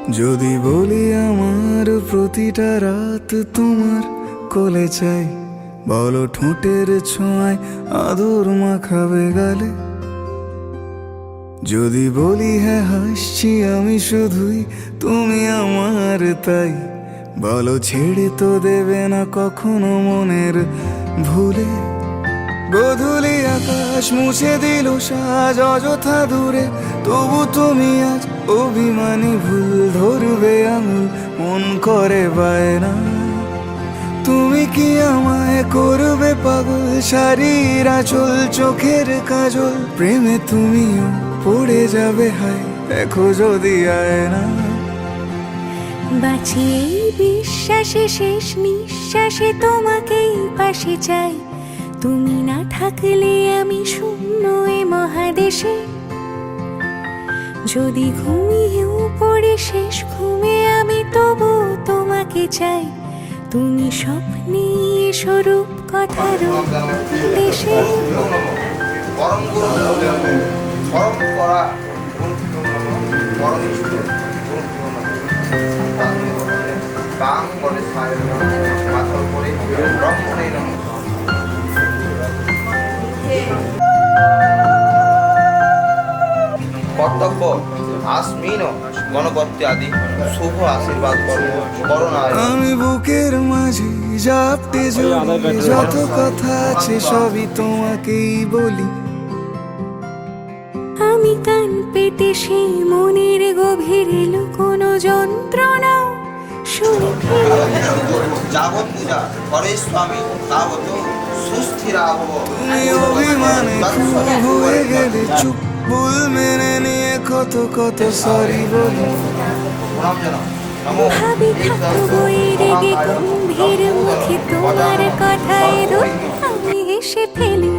যদি বলি আমার প্রতিটা রাত তোমার কোলে চাই, বলো ঠোঁটের ছোঁয়ায় আদর মাখাবে গালে। যদি বলি হ্যাঁ হাসছি আমি শুধুই, তুমি আমার তাই, বলো ছেড়ে তো দেবে না কখনো মনের ভুলে। গোধূলি আকাশ মুছে দিল সাজ অযথা দূরে, তবু তুমি আজ অভিমানী ভুল ধরবে আঙুল, মন করে বায়না। তুমি কি আমায় করবে পাগল, শাড়ির আঁচল চোখের কাজল, প্রেমে তুমিও পড়ে যাবে হায় দেখো যদি আয়না। বাঁচিয়ে বিশ্বাসে শেষ নিঃশ্বাসে তোমাকেই পাশে চাই, তুমি না থাকলে আমি শূন্য এ মহাদেশে। যদি ঘুমিয়েও পড়ে শেষ ঘুমে আমি তবু তোমাকে চাই, তুমি স্বপ্নে স্বরূপ কথার দেশে। কর্তব্য আসমিন গণপতি আদি শুভ আশীর্বাদ করোনা। আমি বুকের মাঝে জাপটে জড়িয়ে যত কথা আছে সবই তোমাকেই বলি। আমি কান পেতে সেই মনের গভীরে লুকোনো যন্ত্রণা শুনে ফেলি। যাবৎ পূজা করে স্বামী তাবৎ সুস্থির আবহ। তুমি অভিমানে খুব হয়ে গেলে চুপ, ভুল মেনে নিয়ে কত কত সরি বলি। ভাবি থাকবো এই রেগে গম্ভীর মুখে তোমার কথায় রোজ আমি এসে ফেলি।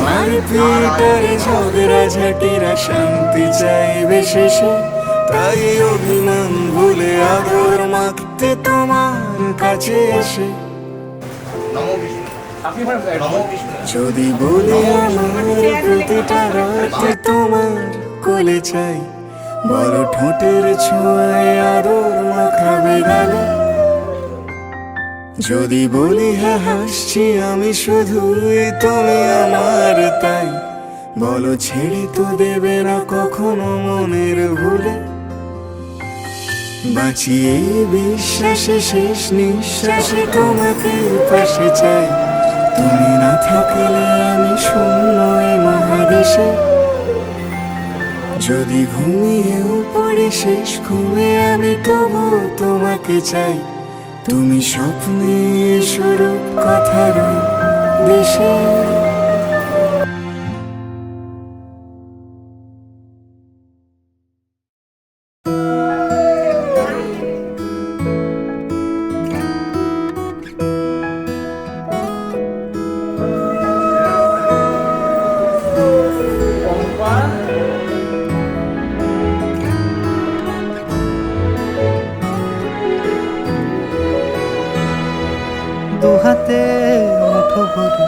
মারপিটারে ঝগড়া ঝাটিরা শান্তি চাইবে শেষে, তাই অভিমান ভুলে আদর মাখতে তোমার কাছে এসে। যদি বলি আমার প্রতিটা রাতে তোমার কোলে চাই, বলো ঠোঁটের ছোঁয়ায় আদর মাখাবে গালে। যদি বলি হ্যাঁ হাসছি আমি শুধুই, তুমি আমার তাই, বলো ছেড়ে তো দেবে না কখনো মনের ভুলে। বাঁচিয়ে বিশ্বাসে শেষ নিঃশ্বাসে তোমাকে পাশে চাই, তুমি না থাকলে আমি শূন্য এই মহাদেশে। যদি ঘুমিয়েও পড়ে শেষ ঘুমে আমি তবু তোমাকে চাই, তুমি স্বপ্নে স্বরূপ কথার দেশে। দুহাতে মুঠো ভরে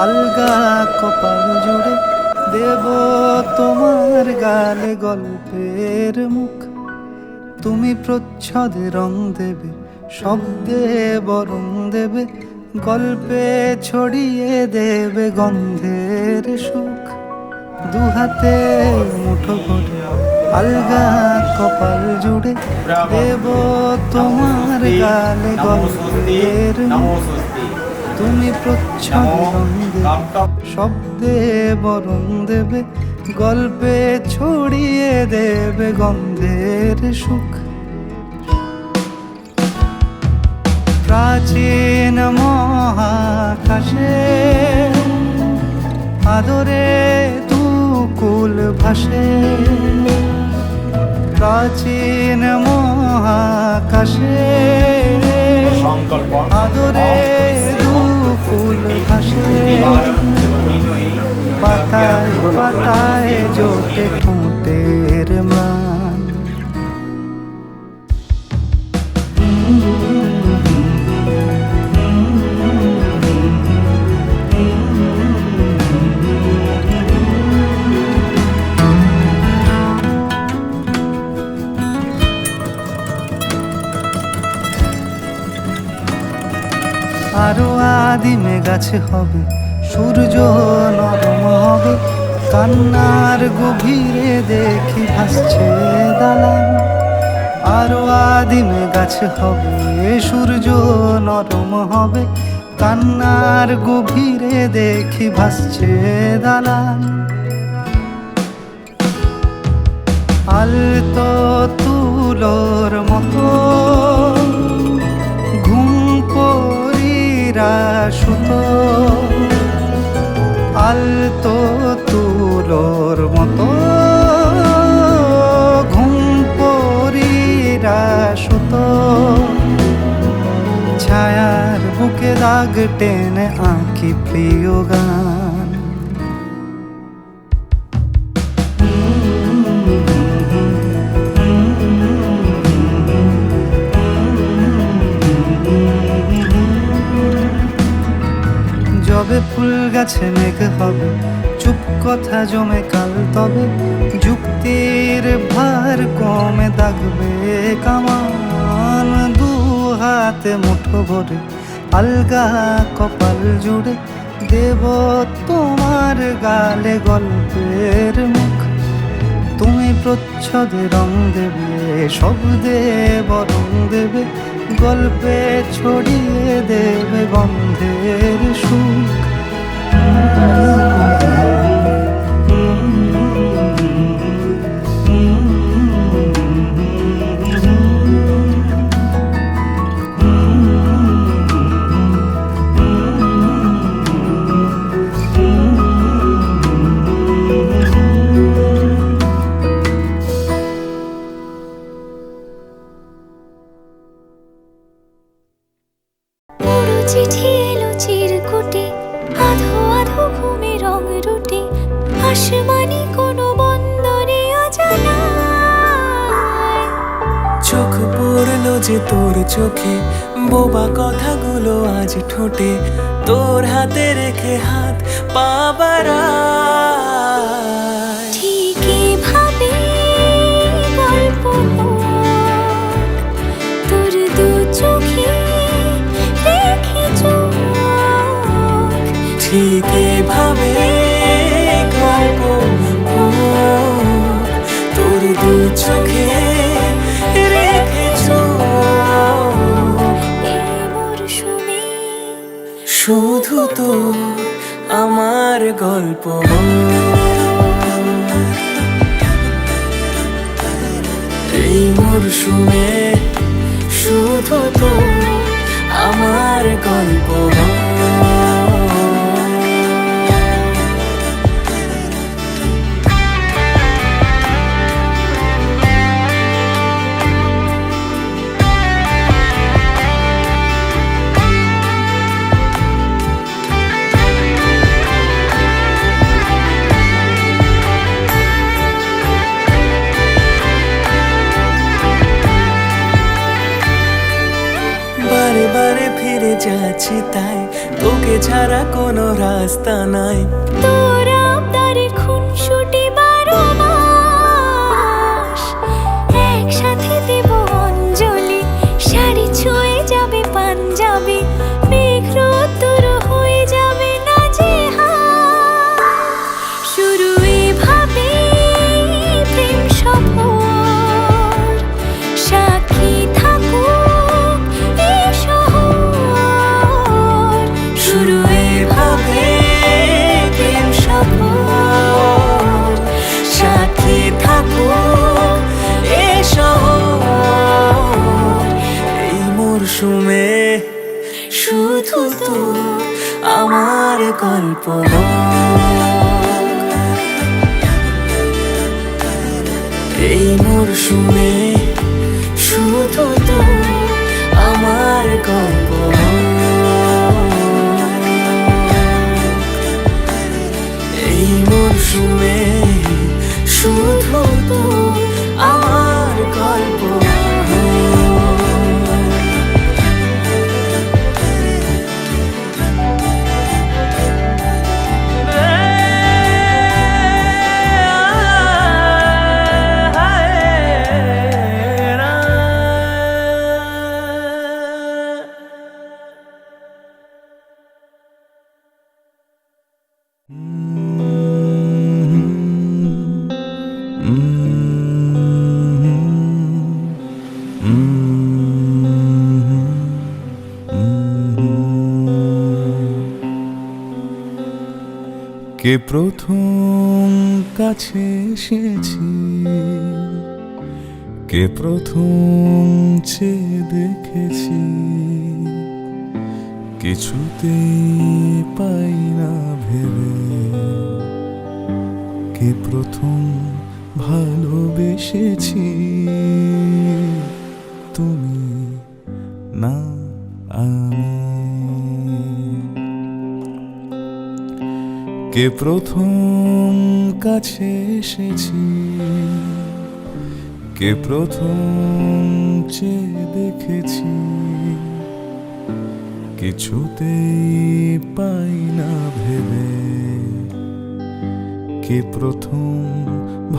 আলগা কপাল জুড়ে দেব তোমার গালে গল্পের মুখ। তুমি প্রচ্ছদে রং দেবে, শব্দে বরং দেবে, গল্পে ছড়িয়ে দেবে গন্ধের সুখ। দুহাতে মুঠো ভরে আলগা কপাল জুড়ে দেব তোমার গালে গল্পের মুখ। তুমি প্রচ্ছদে রং দেবে, শব্দে বরং দেবে, গল্পে ছড়িয়ে দেবে গন্ধের সুখ। প্রাচীন মহাকাশে আদরে দুকুল ভাসে, প্রাচীন মহাকাশে আদরে দুকুল ভাসে। পাতায় পাতায় জোটে ঠোঁটের ম্লান, গাছ হবে, সূর্য নরম হবে, কান্নার গভীরে দেখি ভাসছে দালান। আরো আদিমে গাছ হবে, সূর্য নরম হবে, কান্নার গভীরে দেখি ভাসছে দালান। আলতো তুলোর মতো ঘুম পরীরা সুতো, আলতো তুলোর মতো ঘুম পরীরা সুতো, ছায়ার বুকে দাগ টেনে আঁকি প্রিয় গান। যবে ফুল গাছে মেঘ হবে, চুপ কথা জমে কাল তবে, যুক্তির ভার কমে দাগবে কামান। দু হাতে মুঠো ভরে আলগা কপাল জুড়ে দেব তোমার গালে গল্পের মুখ। তুমি প্রচ্ছদে রং দেবে, শব্দে বরং দেবে, গল্পে ছড়িয়ে দেবে গন্ধের সুখ। পুরো চিঠি এলো চিরকুটে, আধো আধো ঘুমে রং রুটে, আসমানি কোনো বন্দরে অজানায়। চোখ পড়লো যে তোর চোখে, বোবা কথাগুলো আজ ঠোঁটে, তোর হাতে রেখে হাত পা বাড়ায়। ঠিক এভাবে গল্প হোক, তোর দু চোখে রেখে চোখ। ঠিক এভাবে গল্প হোক, তোর দু চোখে রেখে চোখ। এই মরশুমে শুধু তো আমার গল্প, এই মরশুমে শুধু তো আমার গল্প। বারে বারে ফিরে যাচ্ছি তাই, তোকে ছাড়া কোনো রাস্তা নাই। তোর আবদারে খুনসুটি 12 মাস, একসাথে দেব অঞ্জলি, শাড়ি ছুঁয়ে যাবে পাঞ্জাবি, মেঘ রোদ্দুর হয়ে যাবে নাজেহাল। শুরু এভাবে প্রেম সফর, সাক্ষী থাকুক এই শহর। শুরু এভাবে প্রেম সফর, সাথী থাকুক এ শহর। এই মরশুমে শুধু তো আমার গল্প, এই মরশুমে শুধু তো আমার গল্প, এই মরশুমে শুধু তো আমার গল্প। কে প্রথম কাছে এসেছি, কে প্রথম চেয়ে দেখেছি, কিছুতেই পাই না ভেবে, কে প্রথম ভালোবেসেছি, তুমি না আমি। কে প্রথম কাছে এসেছি, কে প্রথম চেয়ে দেখেছি, কিছুতেই পাই না ভেবে, কে প্রথম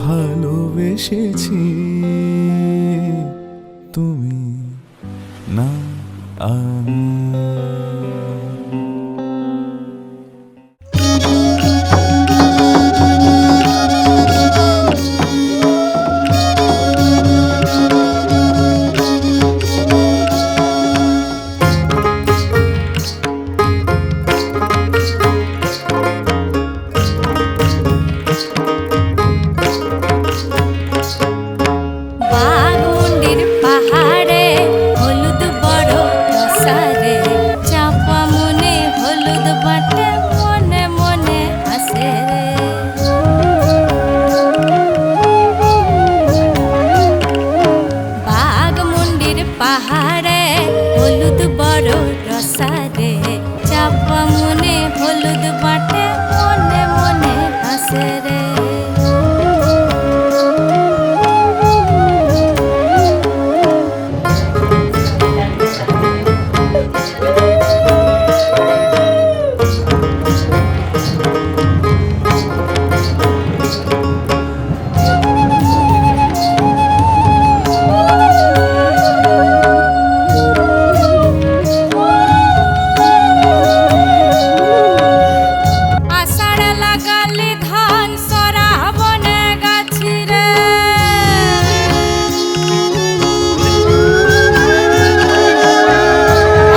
ভালোবেসেছি, তুমি না আমি। বাঘমুন্ডির পাহাড়ে হলুদ বড় রসারে, চাপা মনে হলুদ বাটে, মনে মনে হাসে রে। বাঘমুন্ডির পাহাড়ে হলুদ বড় রসারে, চাপা মনে হলুদ বাটে, মনে মনে হাসে রে। আষাঢ় লাগালি ধান সরা বনে গাছি রে,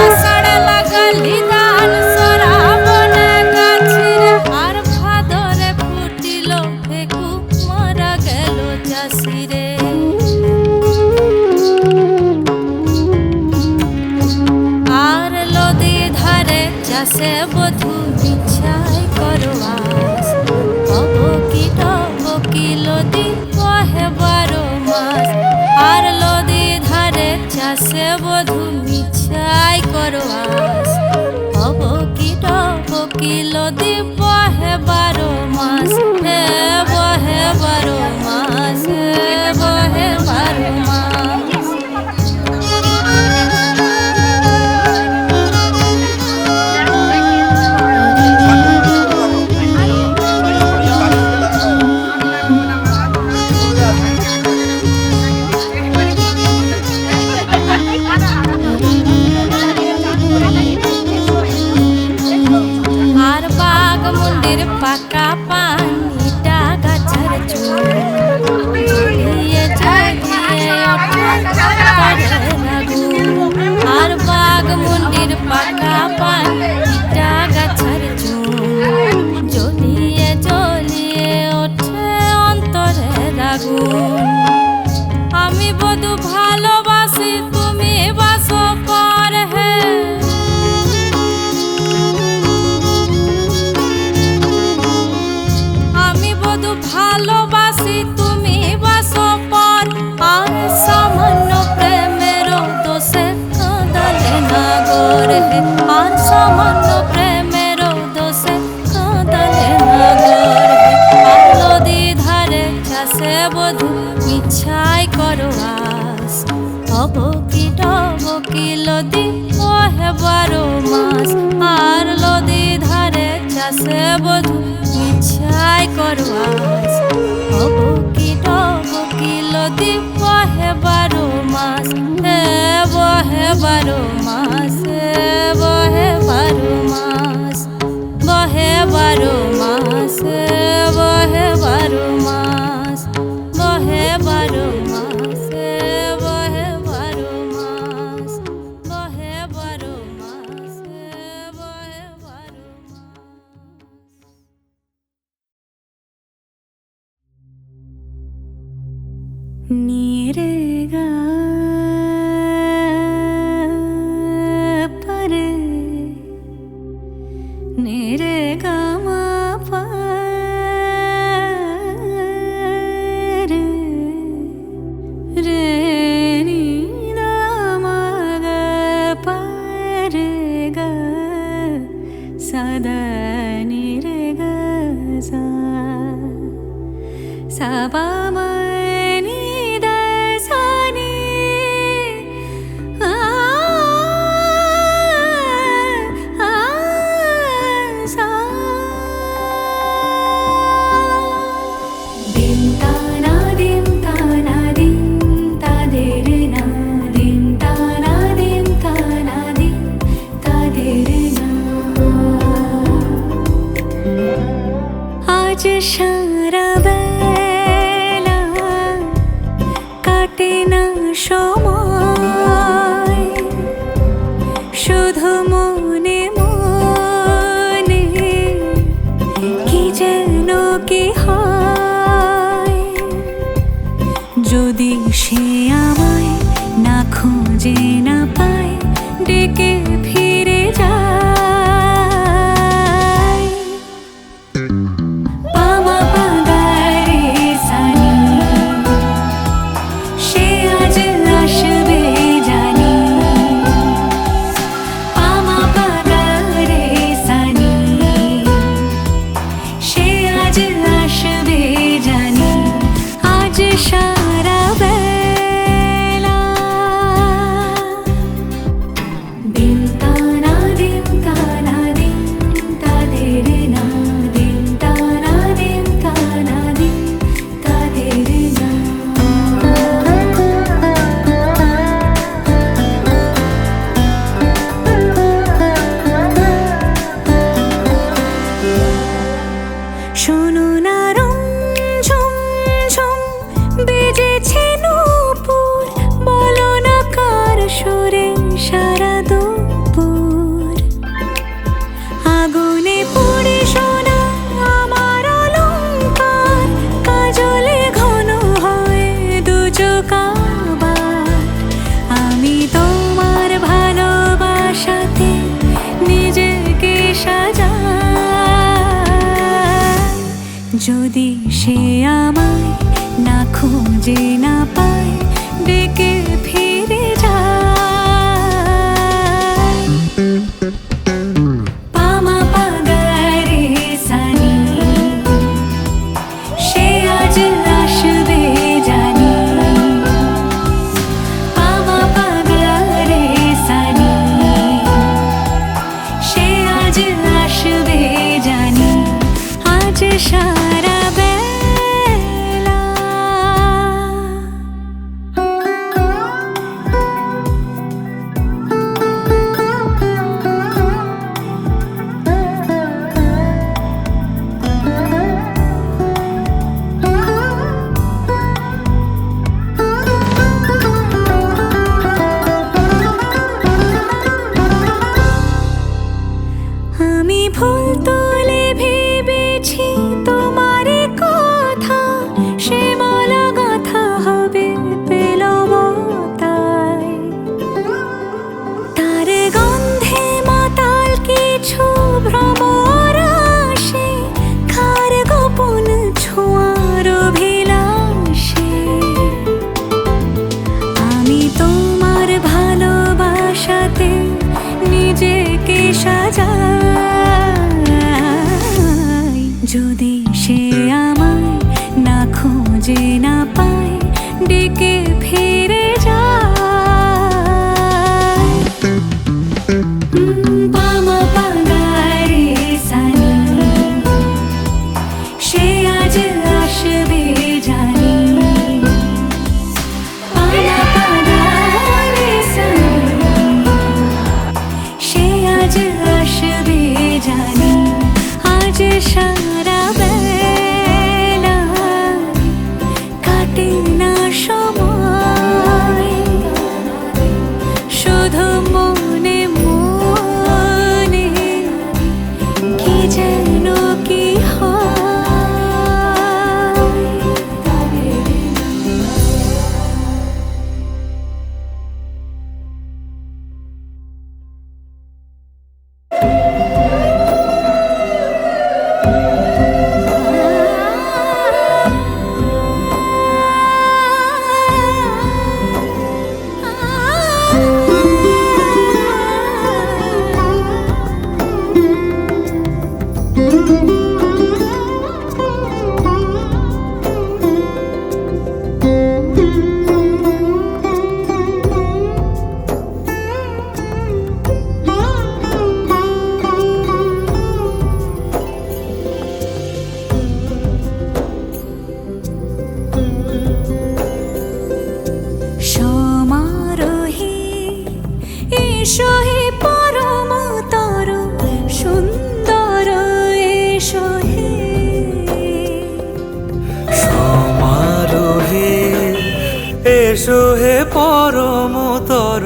আষাঢ় লাগালি ধান সরা বনে গাছি রে, আর ভাদরে ফুটিল ফেকু, মারা গেল চাষি রে। আর নদী ধারে চাষে বধূ ইচ্ছাই করো আস, অবকিল বকিল দি বহে 12 মাস। আর নদী ধারে চাষে বধূ ইচ্ছাই করো আস, অবকিল বকিল দি বহে 12 মাস, হে বহে 12 মাস, হে বহে 12 মাস। আর বাঘমুন্ডির পাকা পান, ইটা গাছের চুল, ঝুলিয়ে ঝুলিয়ে ওঠে তারে আগুন। আর বাঘমুন্ডির পাকা পান, ইটা গাছের চুল, জ্বলিয়ে জ্বলিয়ে ওঠে অন্তরের আগুন। আমি বধূ ভালোবাসি, তুমি বাসো পর হে, আমি বধূ ভালোবাসি, তুমি বাসো পর। আর সামান্য প্রেমের দোষে কাঁদালে না গোরে হে, আর সামান্য প্রেমের দোষে কাঁদালে না গোরে হে। আর নদী ধারে চাষে বধূ ইচ্ছাই করো আস, অবকিল বকিল দি বহে 12 মাস। আর নদী ধারে চাষে বধূ ইচ্ছাই করো আস, অবকিল বকিল দি বহে 12 মাস, হে বহে 12 মাস, হে বহে 12 মাস, বহে 12 মাস, হে বহে 12 মাস, বহে 12 মাস, হে বহে 12 মাস, বহে 12 মাস, হে বহে 12 মাস। নিরেগা পরে নিরেগা মা পরে রে নি দা মা গা পরে গা সদা নিরেগা সা সাবা আজ সারা বেলা কাটে না সময় শুধু মনে মনে কি যেন কি হয় যদি সে আমায় না খুঁজে না পায় ডেকে ফিরে যায় শোনো না ঝুম ঝুম বেজেছে নূপুর বলো না কার সুরে সারা দুপুর আগুনে পড়ে শোনা আমার অলংকার কাজলে ঘন হয় দু চোখ আবার আমি তোমার ভালোবাসাতে নিজেকে সাজাই যদি সে আমায় না খুঁজে না পায় ডেকে ফিরে যায় পামা পাগারে সানি সে আজ আসবে জানি পামা পাগারে সানি সে আজ আসবে জানি আজ সারা বেলা আমি ভুল তোলে ভেবেছি তোমার কথা সে মালা গাথা হবে পেলাম তাই তার গন্ধে মাতাল কিছু ভ্রমর আসে কার গোপন ছোঁয়ার অভিলাষে আমি তোমার ভালোবাসাতে নিজেকে সাজাই যদি সে আমায় না খুঁজে না পায় ডেকে ফিরে যায় পামা পাগারে সানি সে আজ আসবে জানি পামা পাগারে সানি সে আজ আসবে জানি আজ সারা বেলা কাটে না সময় শুধু মনে মনে কি যেন কি হয় সমারোহে এসো হে পরমতর সুন্দর এসো হে সমারোহে এসো হে পরমতর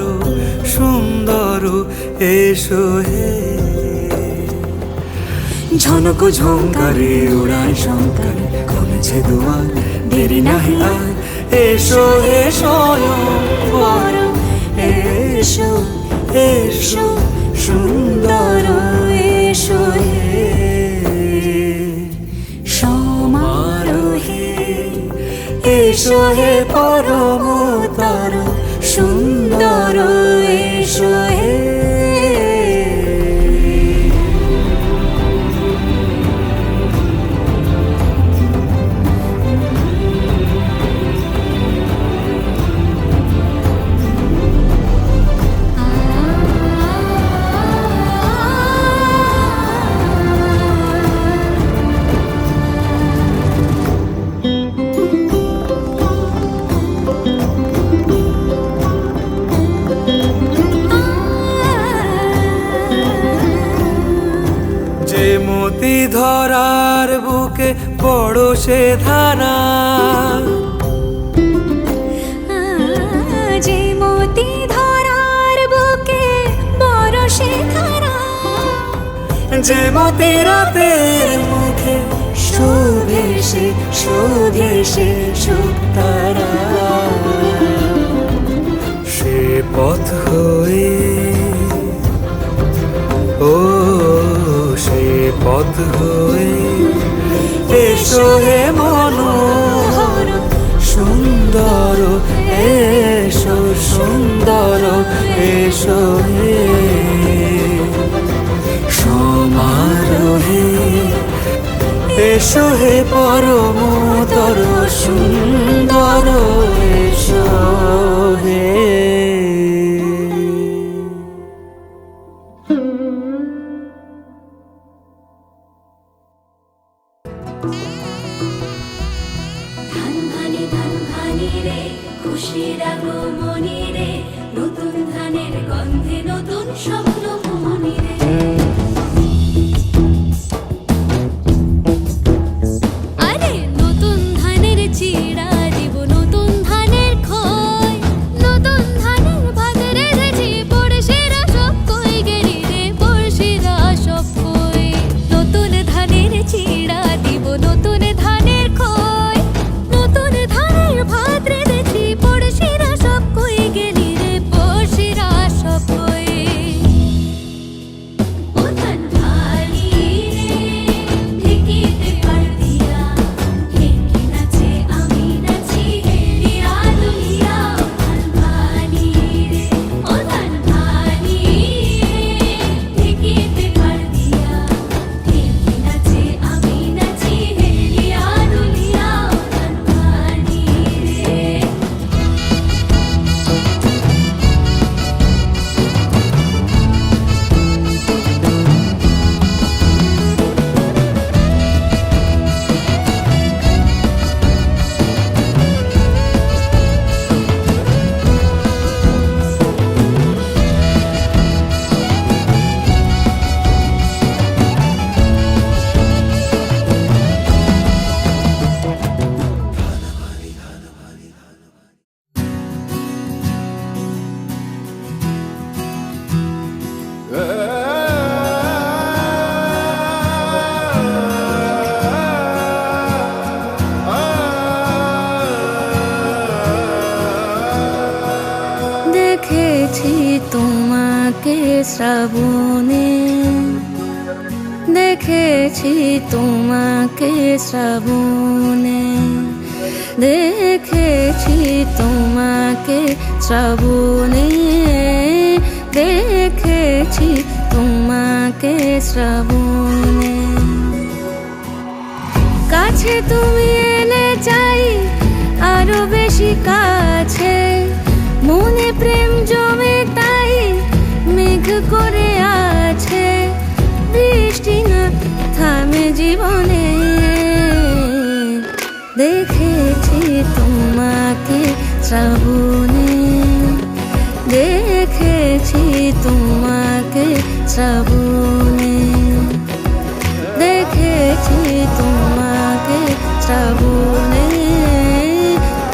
সুন্দর এসো হে ঝনক ঝঙ্কারে উড়ায় শঙ্কারে কমেছে দুয়ার দেরি নাহি আর এসো হে স্বয়ং বর এসো এসো সুন্দর এসো হে সমারোহে এসো হে পরমতর সুন্দর এসো হে যে মতি ধরার বুকে বড় সে ধারা যে মতি ধরার বুকে বড় সে ধারা যে মতি রাতের মুখে শোভে সে সুতারা সে পথ হয়ে ও সে পথ হয়ে এসো হে মনোহর সুন্দর এসো সুন্দর এসো হে সমারোহে এসো হে পরমতর সুন্দর এসো হে ধান ভানি রে খুশির আগমনী রে নতুন ধানের গন্ধে নতুন স্বপ্ন মনি রে আরে নতুন ধানের চিড়া দিব নতুন ধানের খই নতুন ধানের ভাত রেঁধেছি পড়শিরা সব কই গেলি রে পড়শিরা সব কই নতুন ধানের চিড়া দিব নতুন ধানের খই নতুন ধানের ভাত রেঁধেছি পড়শিরা সব কই গেলি রে পড়শিরা সব কই ও ধান ভানি রে ঢেকিতে পার দিয়া ঢেকি নাচে আমি নাচি হেলিয়া দুলিয়া ও ধান ভানি রে ও ধান ভানি রে ঢেকিতে পার দিয়া ঢেকি নাচে আমি নাচি হেলিয়া দুলিয়া ও ধান ভানি রে দেখেছি তোমাকে শ্রাবণে দেখেছি তোমাকে শ্রাবণে দেখেছি তোমাকে শ্রাবণে দেখেছি তোমাকে শ্রাবণে কাছে তুমি এলে চাই আরো বেশি কাছে, মনে প্রেম জমে তাই মেঘ করে আছে, বৃষ্টি না থামে জীবনে। দেখেছি তোমাকে শ্রাবণে, দেখেছি তোমাকে শ্রাবণে, দেখেছি তোমাকে শ্রাবণে,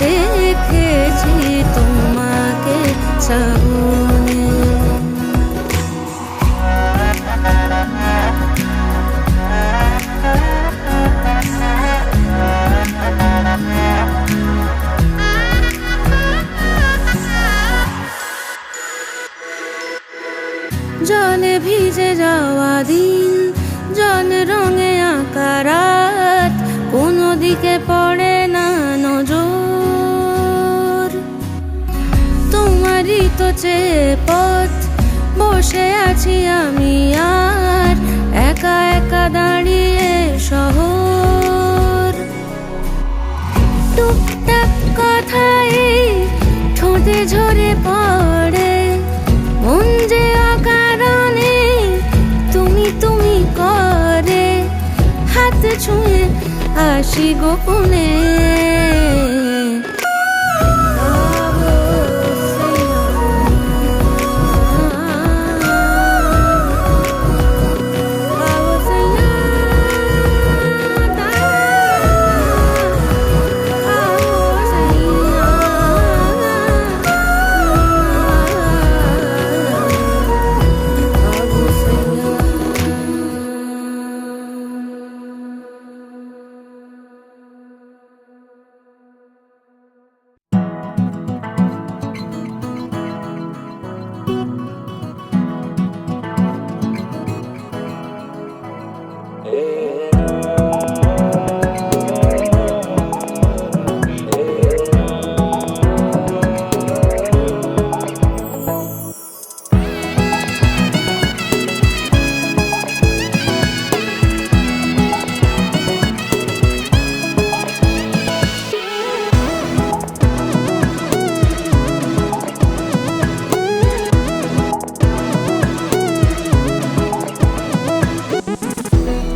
দেখেছি তোমাকে শ্রাবণে। জলে ভিজে যাওয়া দিন, জল রঙে আঁকা রাত, কোনো দিকে পড়ে না নজর। তোমারই তো চেয়ে পথ, বসে আছি আমি আর একা একা দাঁড়িয়ে শহর। টুকটাক কথাই ঠোঁটে ঝরে পড়ে, মন যে অকারণে তুমি তুমি করে, হাত ছুঁয়ে আসি গোপনে।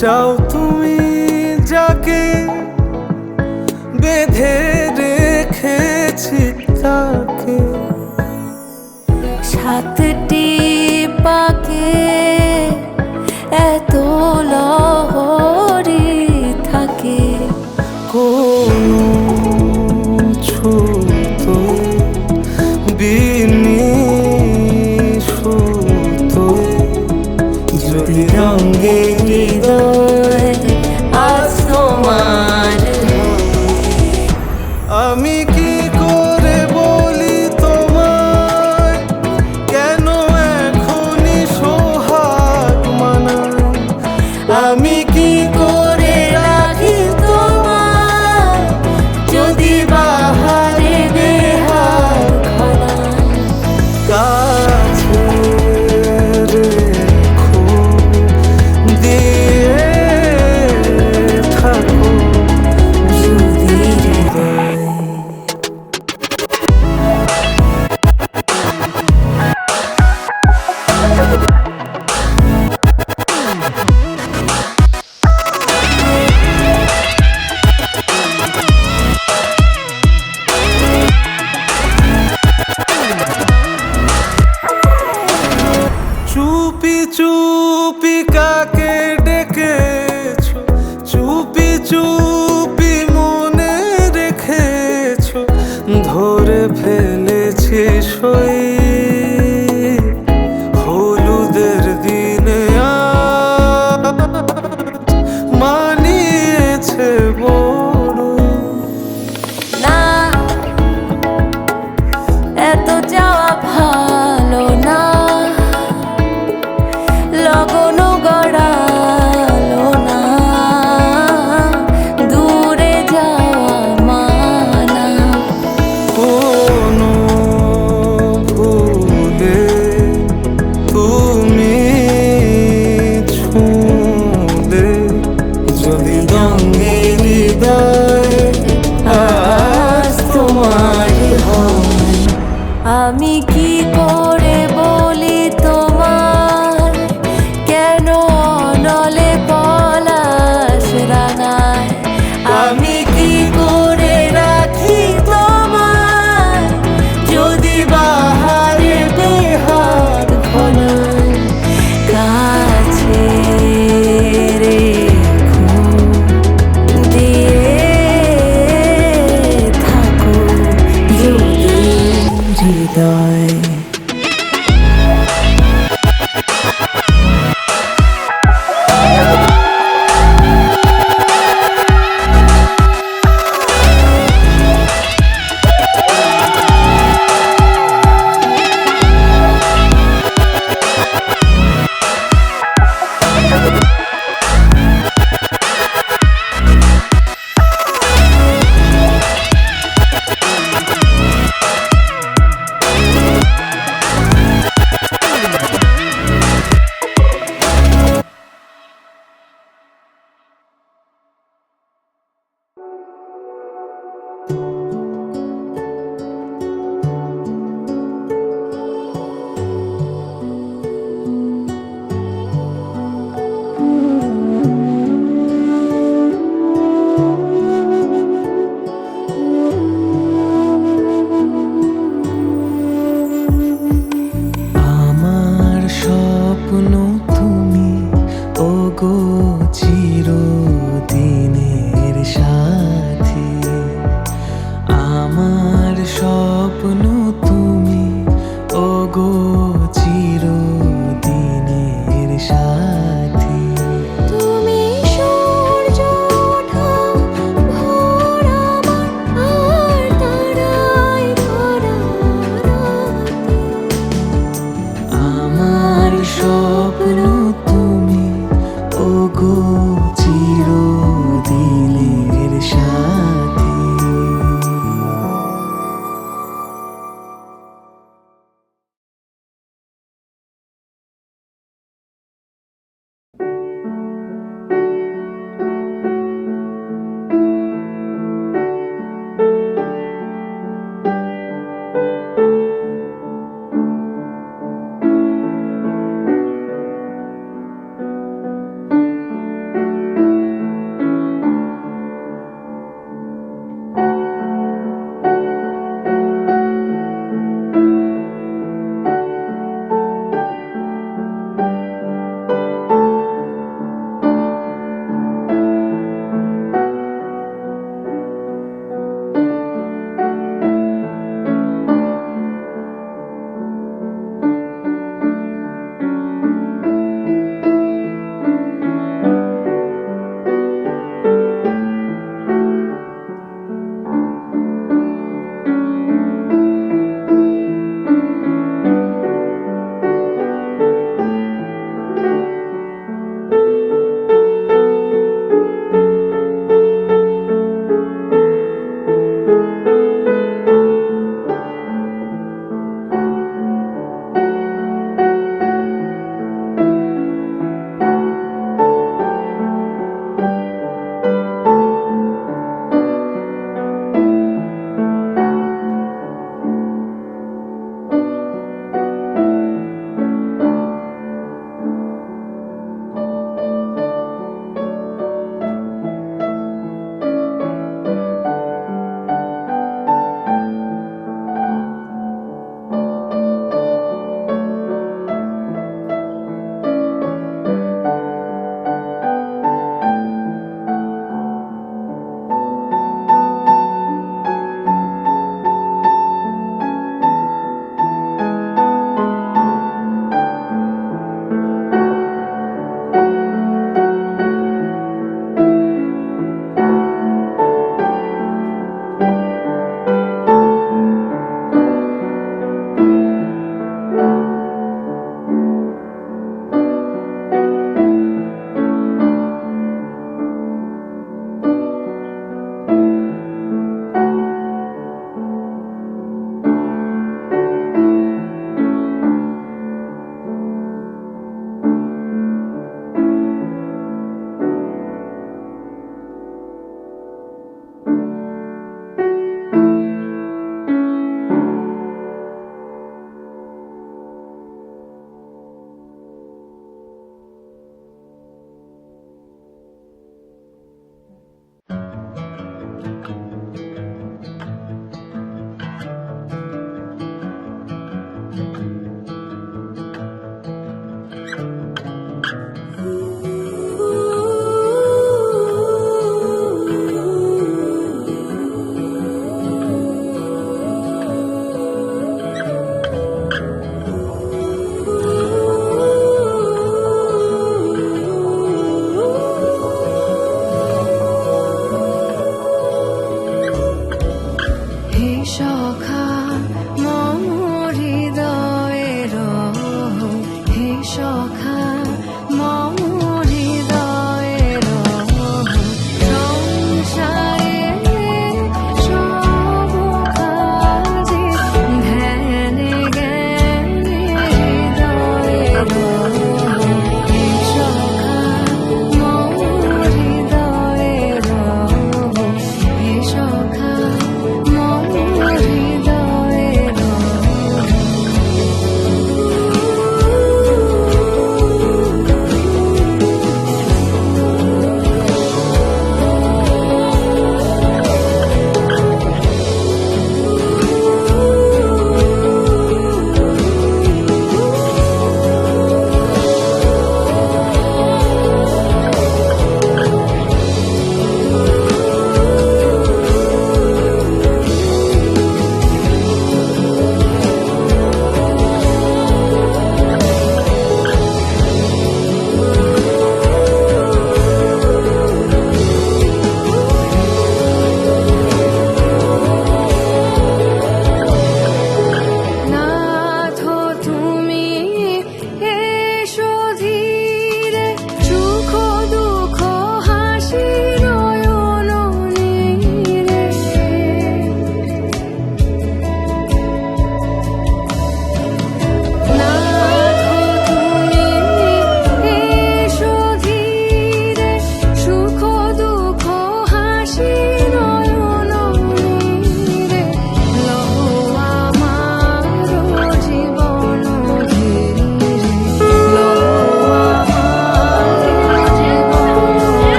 চাও তুমি যাকে বেঁধে রেখেছি তাকে, সাতটি পাকে এত লহরী থাকে, কোনো ছুতো বিনিশুতো যদি রঙে হৃদয় আজ তোমার। আমি কি করে বলি তোমায়, কেন এখনই সোহাগ মানায়, আমি কি করে রাখি তোমায় যদি বাহারে বেহার খানায়। কাছে রেখো দিয়ে থাকো যদি হৃদয়।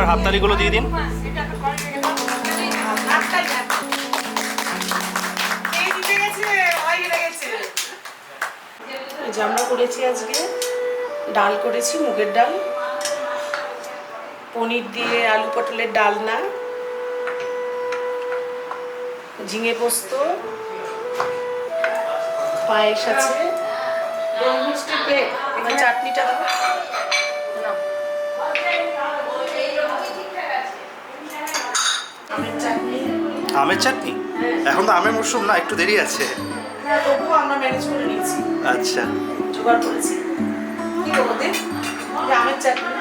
এবার হাততালিগুলো দিয়ে দিন। এই যে আমরা করেছি আজকে ডাল করেছি, মুগের ডাল, পনির দিয়ে আলু পটলের ডালনা, ঝিঙে পোস্ত, পায়েস আছে, এবার চাটনিটা দাও। আমের চাটনি, আমের চাটনি? এখন তো আমের মরশুম না, একটু দেরি আছে। তবুও আমরা ম্যানেজ করে নিয়েছি, আচ্ছা, জোগাড় করেছি। কি করবো দে, আমের চাটনি।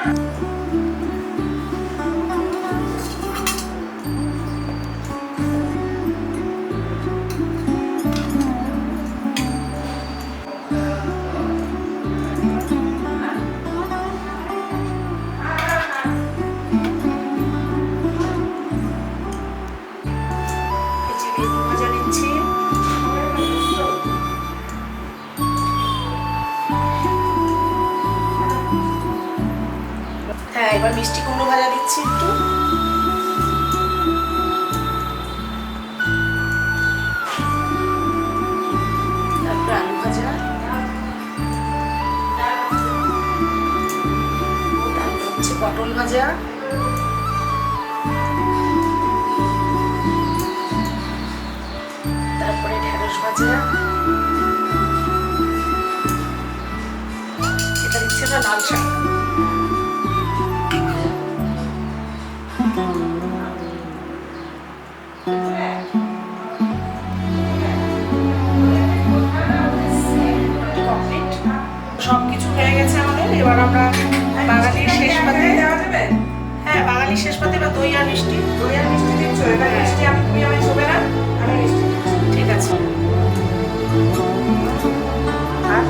হ্যাঁ, এবার মিষ্টি কুমড়ো ভাজা দিচ্ছি একটু। তারপর আলু ভাজা, তারপর হচ্ছে পটল ভাজা, তারপরে ঢেঁড়স ভাজা, এটা দিচ্ছে না লাল শাক। সবকিছু হয়ে গেছে আমাদের। এবার আমরা বাঙালির শেষ পাতে, হ্যাঁ বাঙালির শেষ পাতে বা দই আর মিষ্টি, দই আর মিষ্টি দিচ্ছ। এবার মিষ্টি তুমি আমি ছবে না, আমি মিষ্টি ঠিক আছে। আর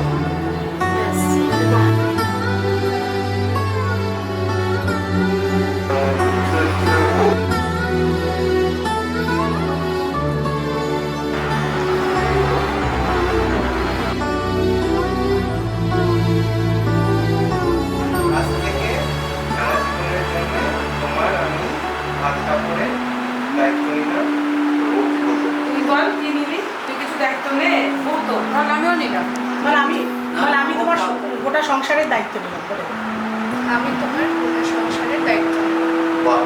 আজ থেকে সারা জীবনের জন্য তোমার আমি হাত কাপড়ে দায়িত্ব নিলাম। তুই বল কি নিলি? তুই কিছু দায়িত্ব নে। ও তো তাহলে আমিও নিলাম। আমি তোমার গোটা সংসারের দায়িত্ব নিলাম। আমি তোমার গোটা সংসারের দায়িত্ব নিলাম। বাহ,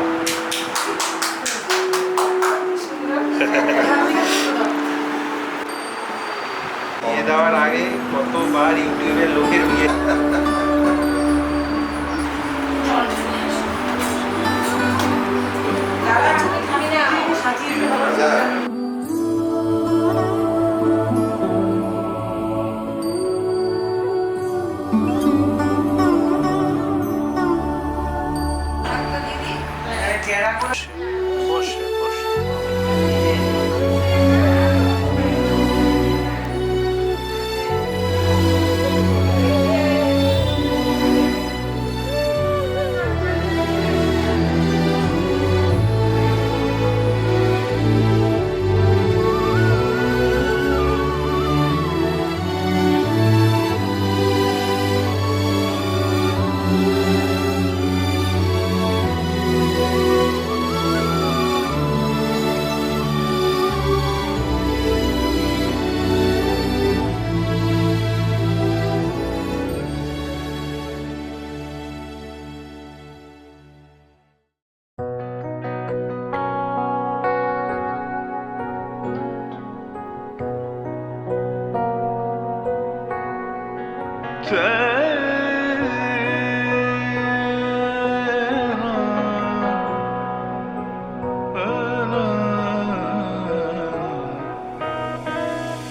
বিয়ে দেওয়ার আগে কতবার ইউটিউবের লোকের বিয়ে। সাজিয়ে দিতে হবে। বসে বসে।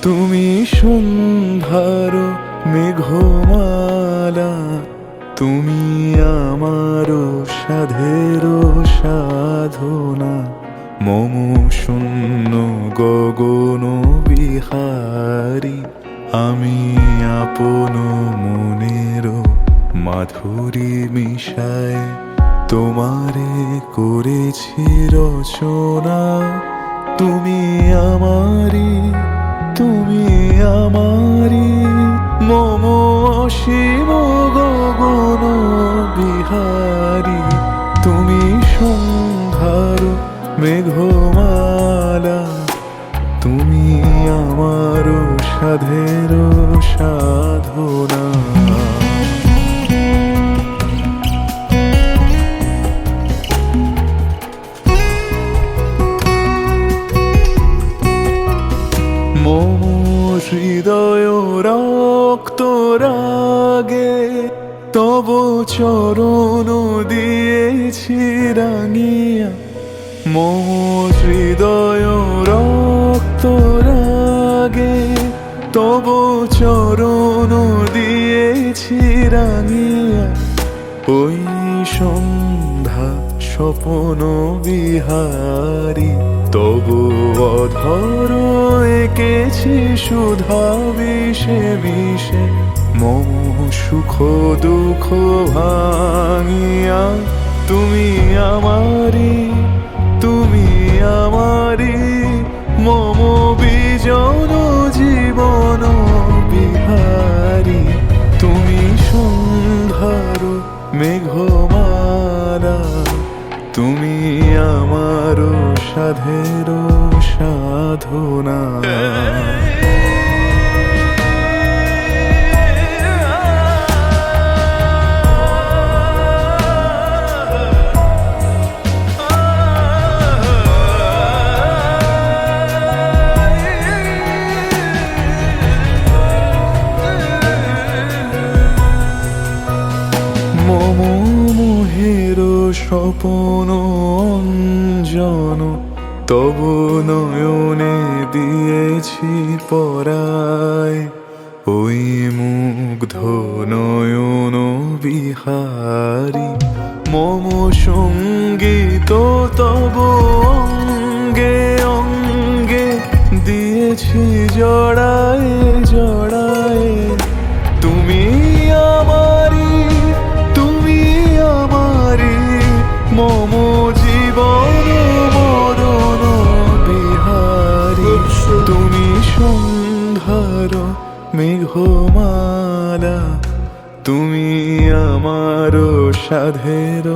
তুমি সন্ধ্যার মেঘমালা, তুমি আমার সাধের সাধনা, মম শূন্য গগন বিহারী, আমি আপন মনের মাধুরী মিশায় তোমারে করেছি রচনা। তুমি আমারি, তুমি আমারি, মম অসীম গগন বিহারী, তুমি সন্ধ্যার মেঘমালা, তুমি আমার সাধের সাধনা। মম হৃদয় রক্ত রাগে তব চরণ দিয়েছি রাঙিয়া। মম হৃদয় রক্ত রাগে তব চরণ দিয়েছি রাঙিয়া। ওই সন্ধ্যা স্বপন বিহারী তবু অধর এঁকেছি সুধা বিষে বিষে। মম সুখ দুঃখ ভাঙিয়া তুমি আমারি, তুমি আমারি। মম বিজন জীবন বিহারী, তুমি সন্ধ্যার মেঘমালা, তুমি আমার সাধের সাধনা। মম মোহের স্বপন অঞ্জন তব নয়নে দিয়েছি পরায়। ওই মুগ্ধ নয়ন বিহারী, মম সঙ্গীত তব অঙ্গে অঙ্গে দিয়েছি জড়ায় জড়ায়। তুমি আমারি, তুমি আমারি। মম জীবন মরণ বিহারী, তুমি সন্ধ্যার মেঘমালা, তুমি আমার সাধের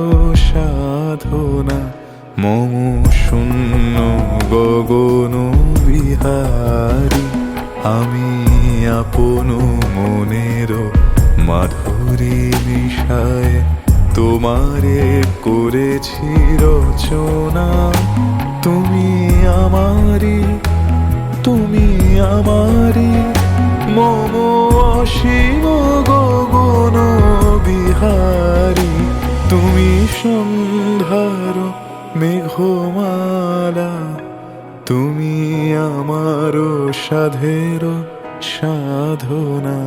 সাধনা। মম শূন্য গগন বিহারী, আমি আপন মনের মাধুরী নিশায় তোমারে করেছি রচনা। তুমি আমারি, তুমি আমারি। মম অসীম গগন বিহারী, তুমি সন্ধ্যার মেঘমালা, তুমি আমার সাধের সাধনা।